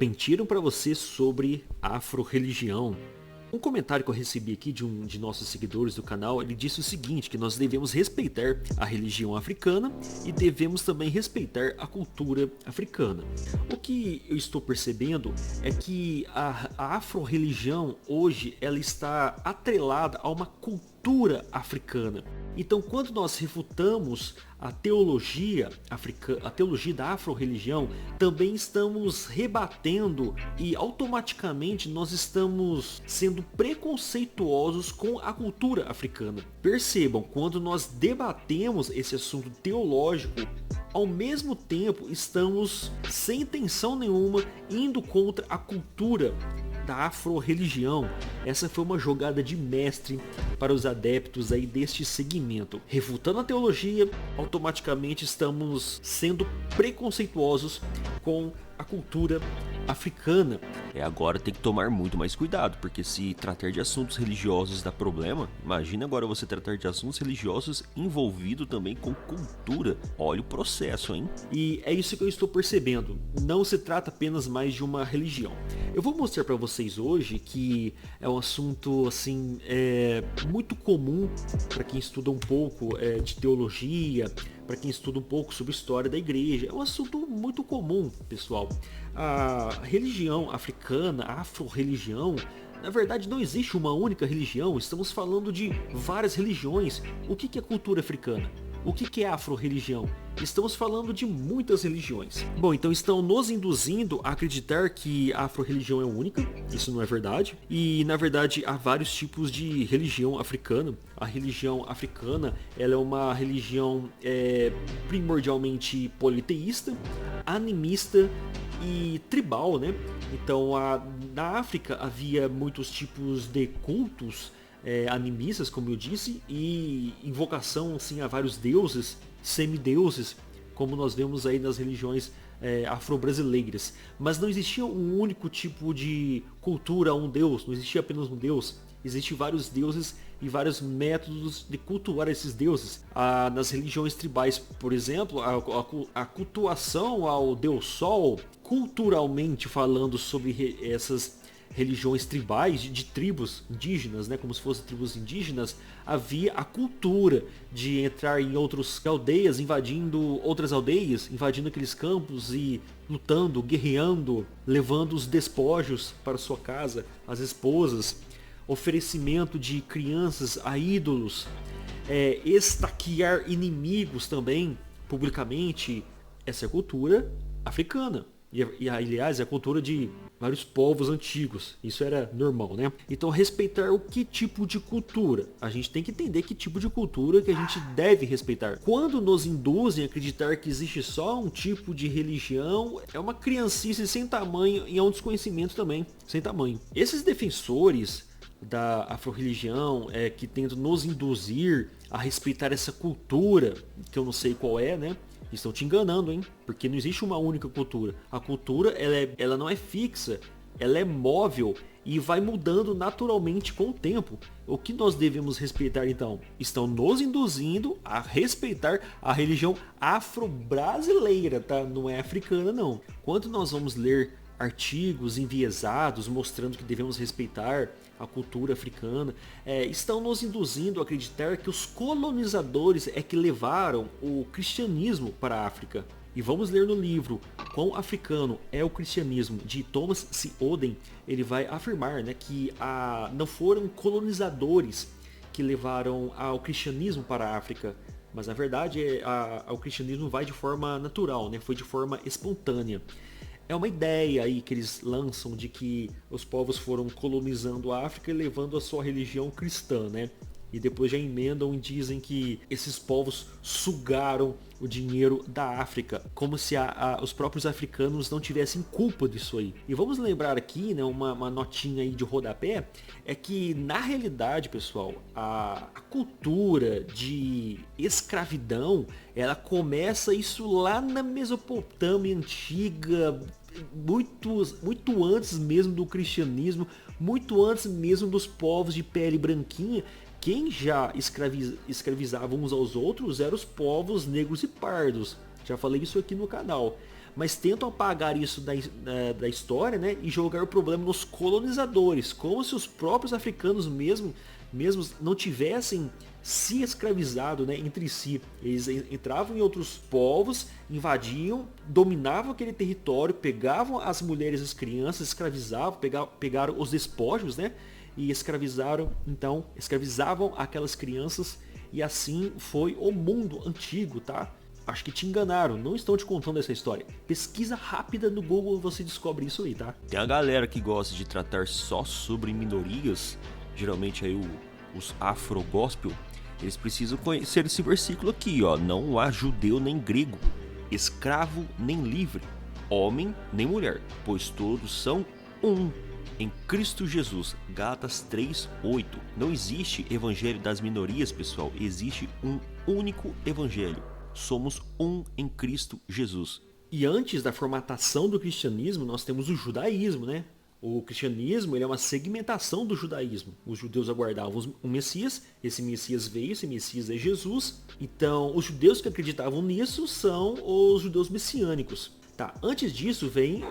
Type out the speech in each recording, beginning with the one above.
Pediram para você sobre afro-religião. Um comentário que eu recebi aqui de um de nossos seguidores do canal, ele disse o seguinte, que nós devemos respeitar a religião africana e devemos também respeitar a cultura africana. O que eu estou percebendo é que a afro-religião hoje ela está atrelada a uma cultura africana. Então, quando nós refutamos a teologia africana, a teologia da afro-religião, também estamos rebatendo e automaticamente nós estamos sendo preconceituosos com a cultura africana. Percebam, quando nós debatemos esse assunto teológico, ao mesmo tempo estamos sem intenção nenhuma indo contra a cultura da afro-religião. Essa foi uma jogada de mestre para os adeptos aí deste segmento. Refutando a teologia, automaticamente estamos sendo preconceituosos com a cultura africana. Agora tem que tomar muito mais cuidado, porque se tratar de assuntos religiosos dá problema, imagina agora você tratar de assuntos religiosos envolvido também com cultura. Olha o processo, hein? E é isso que eu estou percebendo. Não se trata apenas mais de uma religião. Eu vou mostrar para vocês hoje que é um assunto assim muito comum para quem estuda um pouco de teologia, para quem estuda um pouco sobre história da igreja. É um assunto muito comum, pessoal. A religião africana, a afro-religião, na verdade não existe uma única religião, estamos falando de várias religiões. O que é cultura africana? O que é afro-religião? Estamos falando de muitas religiões. Bom, então estão nos induzindo a acreditar que a afro-religião é única. Isso não é verdade. E na verdade há vários tipos de religião africana. A religião africana ela é uma religião primordialmente politeísta, animista e tribal, né? Então na África havia muitos tipos de cultos animistas, como eu disse, e invocação assim, a vários deuses, semideuses, como nós vemos aí nas religiões afro-brasileiras. Mas não existia um único tipo de cultura, um deus, não existia apenas um deus. Existem vários deuses e vários métodos de cultuar esses deuses. Nas religiões tribais, por exemplo, a cultuação ao deus Sol, culturalmente falando sobre essas religiões tribais, de tribos indígenas, né, como se fossem tribos indígenas, havia a cultura de entrar em outras aldeias, invadindo outras aldeias, invadindo aqueles campos e lutando, guerreando, levando os despojos para sua casa, as esposas, oferecimento de crianças a ídolos, estaquear inimigos também, publicamente. Essa é a cultura africana. E aliás, é a cultura de vários povos antigos. Isso era normal, né? Então, respeitar o que tipo de cultura? A gente tem que entender que tipo de cultura que a gente deve respeitar. Quando nos induzem a acreditar que existe só um tipo de religião, é uma criancice sem tamanho e é um desconhecimento também sem tamanho. Esses defensores da afro-religião que tentam nos induzir a respeitar essa cultura, que eu não sei qual é, né? Estão te enganando, hein? Porque não existe uma única cultura. A cultura, ela não é fixa, ela é móvel e vai mudando naturalmente com o tempo. O que nós devemos respeitar então? Estão nos induzindo a respeitar a religião afro-brasileira, tá? Não é africana, não. Quando nós vamos ler artigos enviesados mostrando que devemos respeitar a cultura africana, estão nos induzindo a acreditar que os colonizadores é que levaram o cristianismo para a África. E vamos ler no livro Quão Africano é o Cristianismo, de Thomas C. Oden. Ele vai afirmar, né, que não foram colonizadores que levaram ao cristianismo para a África, mas na verdade o cristianismo vai de forma natural, né, foi de forma espontânea. É uma ideia aí que eles lançam de que os povos foram colonizando a África e levando a sua religião cristã, né? E depois já emendam e dizem que esses povos sugaram o dinheiro da África, como se os próprios africanos não tivessem culpa disso aí. E vamos lembrar aqui, né, uma notinha aí de rodapé, é que na realidade, pessoal, a cultura de escravidão, ela começa isso lá na Mesopotâmia antiga, muito antes mesmo do cristianismo, muito antes mesmo dos povos de pele branquinha. Quem já escravizava uns aos outros eram os povos negros e pardos. Já falei isso aqui no canal. mas tentam apagar isso da história, né, e jogar o problema nos colonizadores, como se os próprios africanos mesmos não tivessem se escravizado, né, entre si. Eles entravam em outros povos, invadiam, dominavam aquele território, pegavam as mulheres e as crianças, escravizavam, pegaram os despojos, né, e escravizavam aquelas crianças, e assim foi o mundo antigo, tá? Acho que te enganaram, não estão te contando essa história. Pesquisa rápida no Google, você descobre isso aí, tá? Tem a galera que gosta de tratar só sobre minorias, geralmente aí os afro-gospel, eles precisam conhecer esse versículo aqui, ó. Não há judeu nem grego, escravo nem livre, homem nem mulher, pois todos são um em Cristo Jesus. Gálatas 3:8. Não existe evangelho das minorias, pessoal. Existe um único evangelho. Somos um em Cristo Jesus. E antes da formatação do cristianismo, nós temos o judaísmo, né? O cristianismo, ele é uma segmentação do judaísmo. Os judeus aguardavam o Messias, esse Messias veio, esse Messias é Jesus. Então, os judeus que acreditavam nisso são os judeus messiânicos. Tá, antes disso vem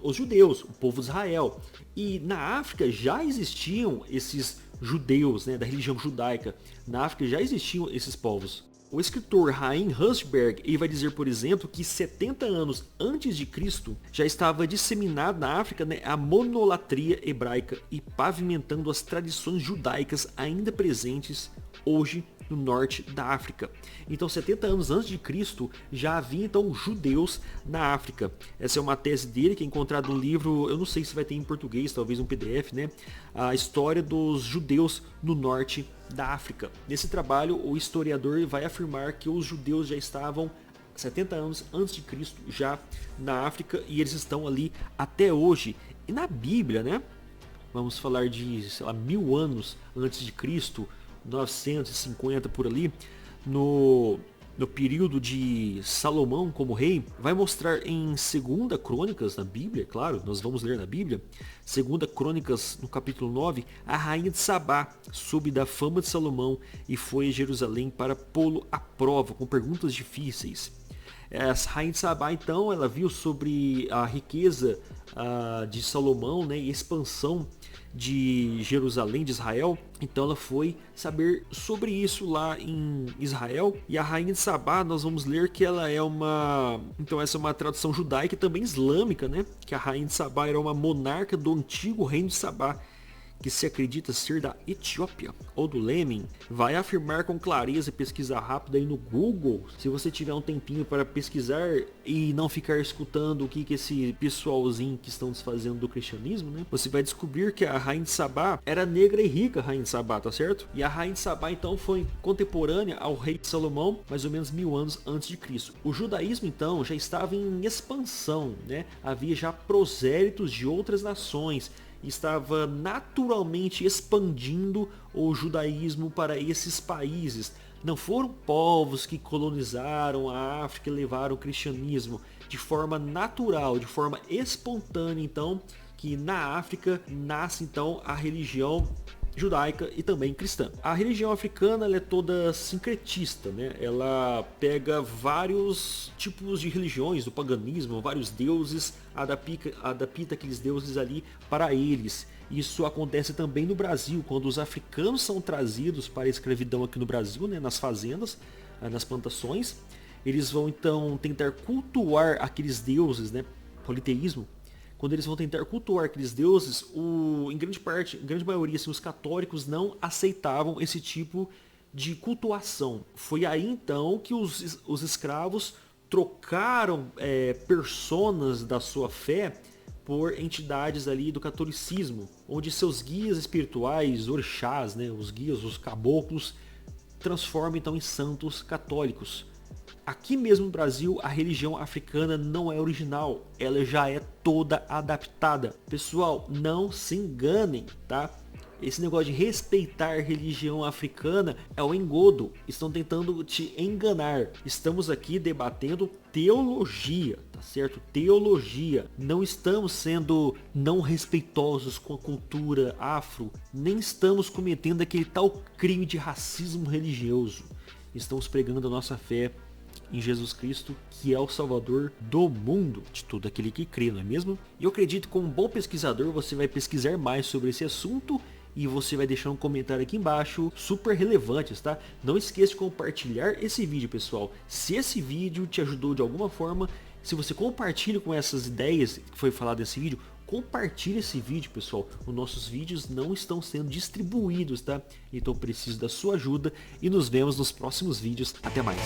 os judeus, o povo de Israel. E na África já existiam esses judeus, né, da religião judaica. Na África já existiam esses povos. O escritor Haim Hirschberg, ele vai dizer, por exemplo, que 70 anos antes de Cristo já estava disseminada na África, né, a monolatria hebraica e pavimentando as tradições judaicas ainda presentes hoje no norte da África. Então 70 anos antes de Cristo já havia então judeus na África. Essa é uma tese dele que é encontrada no livro, eu não sei se vai ter em português, talvez um PDF, né? A história dos judeus no norte da África. Nesse trabalho, o historiador vai afirmar que os judeus já estavam 70 anos antes de Cristo já na África e eles estão ali até hoje. E na Bíblia, né? Vamos falar de, sei lá, 1000 anos antes de Cristo, 950 por ali, no período de Salomão como rei, vai mostrar em 2 Crônicas na Bíblia, claro, nós vamos ler na Bíblia, 2 Crônicas no capítulo 9, a rainha de Sabá soube da fama de Salomão e foi a Jerusalém para pô-lo à prova com perguntas difíceis. Essa rainha de Sabá, então, ela viu sobre a riqueza de Salomão, né, e expansão de Jerusalém, de Israel. Então ela foi saber sobre isso lá em Israel. E a rainha de Sabá, nós vamos ler que ela é então essa é uma tradução judaica e também islâmica, né? Que a rainha de Sabá era uma monarca do antigo reino de Sabá, que se acredita ser da Etiópia ou do Iêmen. Vai afirmar com clareza e pesquisar rápido aí no Google, se você tiver um tempinho para pesquisar e não ficar escutando o que esse pessoalzinho que estão desfazendo do cristianismo, né? Você vai descobrir que a rainha de Sabá era negra e rica, a rainha de Sabá, tá certo? E a rainha de Sabá então foi contemporânea ao rei Salomão, mais ou menos 1000 anos antes de Cristo. O judaísmo então já estava em expansão, né? Havia já prosélitos de outras nações, estava naturalmente expandindo o judaísmo para esses países. Não foram povos que colonizaram a África e levaram o cristianismo de forma natural, de forma espontânea, então, que na África nasce então a religião judaica e também cristã. A religião africana ela é toda sincretista, né? Ela pega vários tipos de religiões, do paganismo, vários deuses, adapta aqueles deuses ali para eles. Isso acontece também no Brasil, quando os africanos são trazidos para a escravidão aqui no Brasil, né? Nas fazendas, nas plantações. Eles vão então tentar cultuar aqueles deuses, né? Politeísmo. Quando eles vão tentar cultuar aqueles deuses, em grande maioria, assim, os católicos não aceitavam esse tipo de cultuação. Foi aí então que os escravos trocaram personas da sua fé por entidades ali do catolicismo, onde seus guias espirituais, orixás, né, os guias, os caboclos, transformam então em santos católicos. Aqui mesmo no Brasil, a religião africana não é original, ela já é toda adaptada. Pessoal, não se enganem, tá? Esse negócio de respeitar a religião africana é um engodo. Estão tentando te enganar. Estamos aqui debatendo teologia, tá certo? Teologia. Não estamos sendo não respeitosos com a cultura afro, nem estamos cometendo aquele tal crime de racismo religioso. Estamos pregando a nossa fé em Jesus Cristo, que é o Salvador do mundo, de todo aquele que crê, não é mesmo? E eu acredito que como um bom pesquisador você vai pesquisar mais sobre esse assunto e você vai deixar um comentário aqui embaixo super relevantes, tá? Não esqueça de compartilhar esse vídeo, pessoal. Se esse vídeo te ajudou de alguma forma, se você compartilha com essas ideias que foi falado nesse vídeo, compartilhe esse vídeo, pessoal. Os nossos vídeos não estão sendo distribuídos, tá? Então preciso da sua ajuda e nos vemos nos próximos vídeos. Até mais.